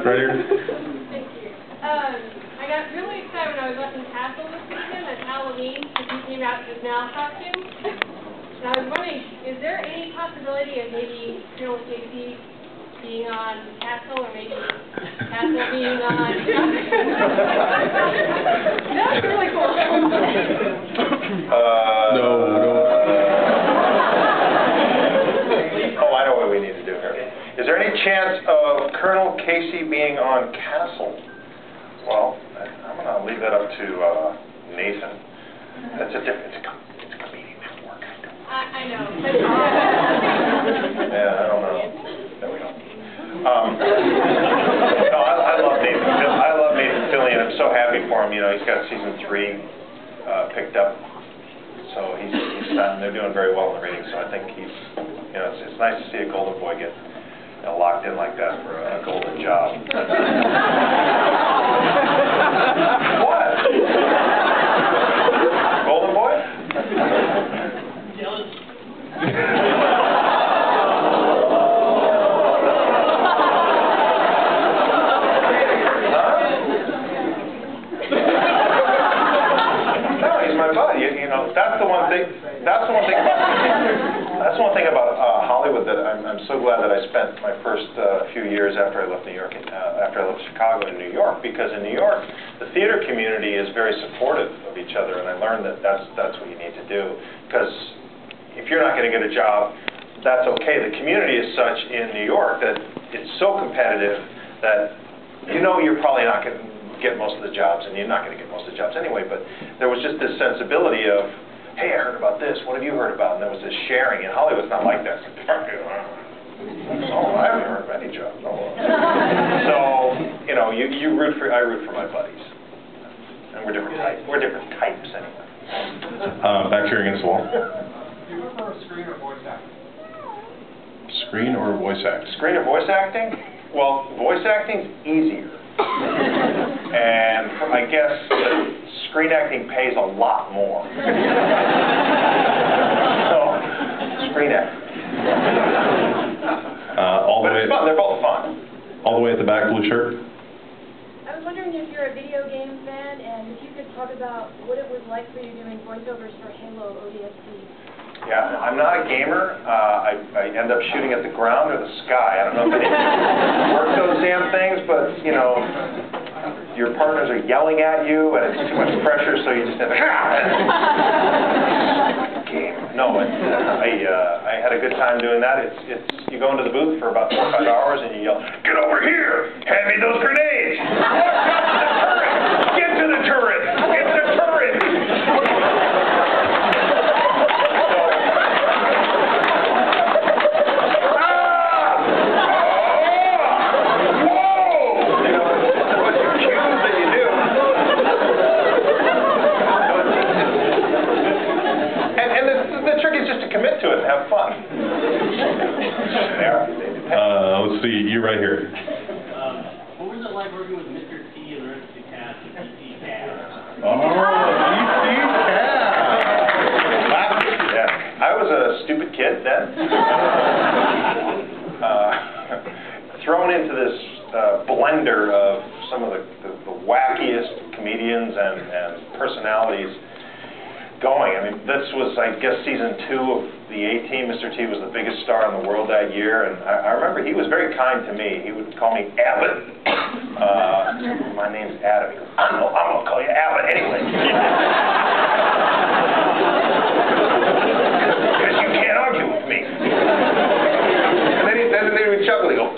right here. Thank you. I got really excited when I was up in Castle this weekend at Halloween because he came out in his now costume. And I was wondering, is there any possibility of maybe Colonel Casey being on Castle, or maybe Castle being on... That's really cool. No. Oh, I know what we need to do here. Is there any chance of Colonel Casey being on Castle? Well, I'm going to leave that up to Nathan. That's a different, it's a comedic network. I know. Yeah, I don't know. There we go. No, I love Nathan. I love Nathan Fillion. I'm so happy for him. You know, he's got season 3 picked up. So he's they're doing very well in the ratings. So I think he's, you know, it's nice to see a golden boy get locked in like that for a golden job. What? Golden boy? Jealous. That's the one thing. That's the one thing about Hollywood that I'm so glad that I spent my first few years after I left New York, after I left Chicago in New York, because in New York the theater community is very supportive of each other, and I learned that that's what you need to do. Because if you're not going to get a job, that's okay. The community is such in New York that it's so competitive that you know you're probably not going to get most of the jobs, and you're not going to get most of the jobs anyway, but there was just this sensibility of, hey, I heard about this, what have you heard about? And there was this sharing, and Hollywood's not like that. It's like, oh, I haven't heard of any jobs. Oh. So, you know, I root for my buddies. And we're different types. We're different types anyway. Back here against the wall. Do you prefer screen or voice acting? Screen or voice acting? Screen or voice acting? Well, voice acting's easier. And I guess screen acting pays a lot more. So, screen acting. But it's fun. They're both fun. All the way at the back, blue shirt. I was wondering if you're a video game fan, and if you could talk about what it was like for you doing voiceovers for Halo ODST. Yeah, I'm not a gamer. I end up shooting at the ground or the sky. I don't know if any work those damn things, but, you know, your partners are yelling at you, and it's too much pressure, so you just have to game. No, I had a good time doing that. You go into the booth for about 4 or 5 hours, and you yell, "Get over here! Hand me those grenades! Get to the turret! Get to the turret! Commit to it and have fun. Let's see, you right here. What was it like working with Mr. T and the rest of the cast at DC Cast? Oh, DC Cast! Yeah, I was a stupid kid then. Thrown into this blender of some of the wackiest comedians and personalities going. I mean, this was, I guess, season 2 of the A-Team. Mr. T was the biggest star in the world that year, and I remember he was very kind to me. He would call me Abbott. My name's Adam. He goes, I know, I'm going to call you Abbott anyway. Because you can't argue with me. And then he would chuckle. He would go,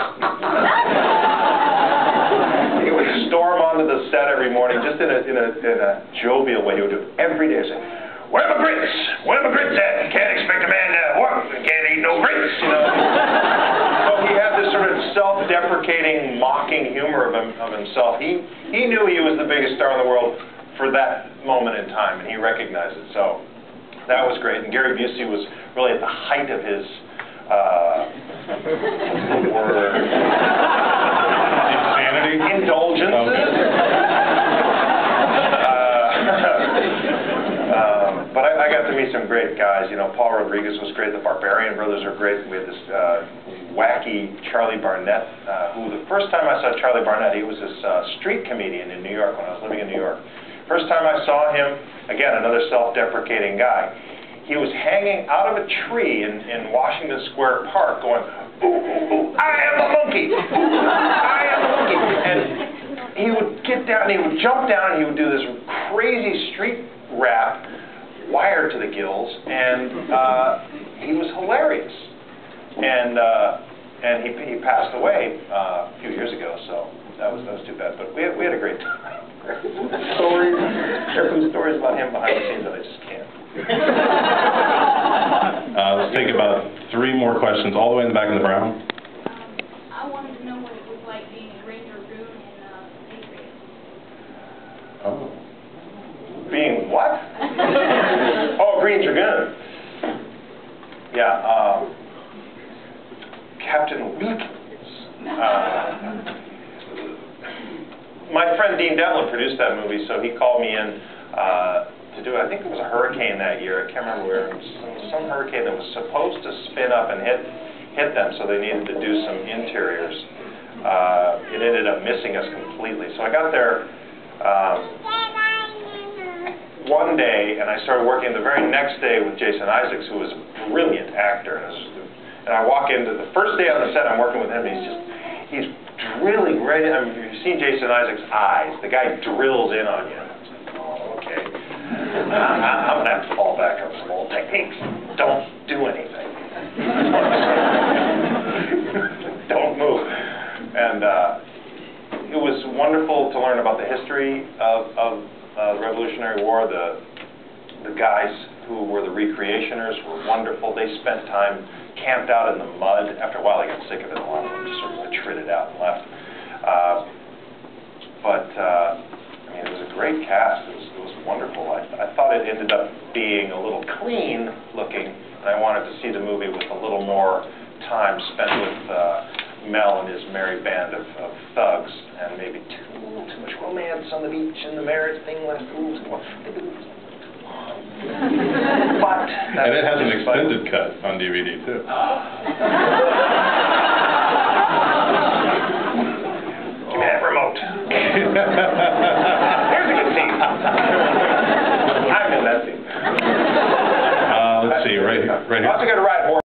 he would storm onto the set every morning, just in a jovial way. He would do it every day. Say, where are my grits? Where are my grits at? You can't expect a man to work and can't eat no grits, you know. So he had this sort of self-deprecating, mocking humor of himself. He knew he was the biggest star in the world for that moment in time, and he recognized it. So that was great. And Gary Busey was really at the height of his insanity? Indulgences. Okay. But I got to meet some some great guys. You know, Paul Rodriguez was great. The Barbarian Brothers are great. We had this wacky Charlie Barnett, who the first time I saw Charlie Barnett, he was this street comedian in New York when I was living in New York. First time I saw him, again, another self-deprecating guy. He was hanging out of a tree in Washington Square Park going, "Ooh, ooh, ooh, I am a monkey! I am a monkey!" And he would get down, and he would jump down, and he would do this crazy street rap, wired to the gills, and he was hilarious. And he passed away a few years ago, so that was too bad. But we had a great time. Stories. There's some stories about him behind the scenes that I just can't. Let's take about 3 more questions, all the way in the back of the brown. I wanted to know what it was like being a Ranger Dragoon in Patriot. Oh. Being what? Oh, Green Dragoon. Yeah, Captain Wilkins. My friend Dean Devlin produced that movie, so he called me in to do it. I think it was a hurricane that year. I can't remember where. It was some hurricane that was supposed to spin up and hit them, so they needed to do some interiors. It ended up missing us completely. So I got there one day, and I started working the very next day with Jason Isaacs, who was a brilliant actor. And I walk into the first day on the set, I'm working with him, and he's drilling right in. I mean, you've seen Jason Isaacs' eyes. The guy drills in on you. Oh, okay. I'm going to have to fall back on some old techniques. Don't do anything. Don't move. And it was wonderful to learn about the history of the Revolutionary War. The guys who were the recreationers were wonderful. They spent time camped out in the mud. After a while, they got sick of it. A lot of them just sort of retreated out and left. I mean, it was a great cast. It was wonderful. I thought it ended up being a little clean looking, and I wanted to see the movie with a little more time spent with Mel and his merry band of thugs, and maybe too much romance on the beach and the marriage thing left a little too long. But And it has an extended cut on DVD, too. Give me that remote. Here's a good scene. I'm in that scene. Let's see, right here. I also got to ride horse.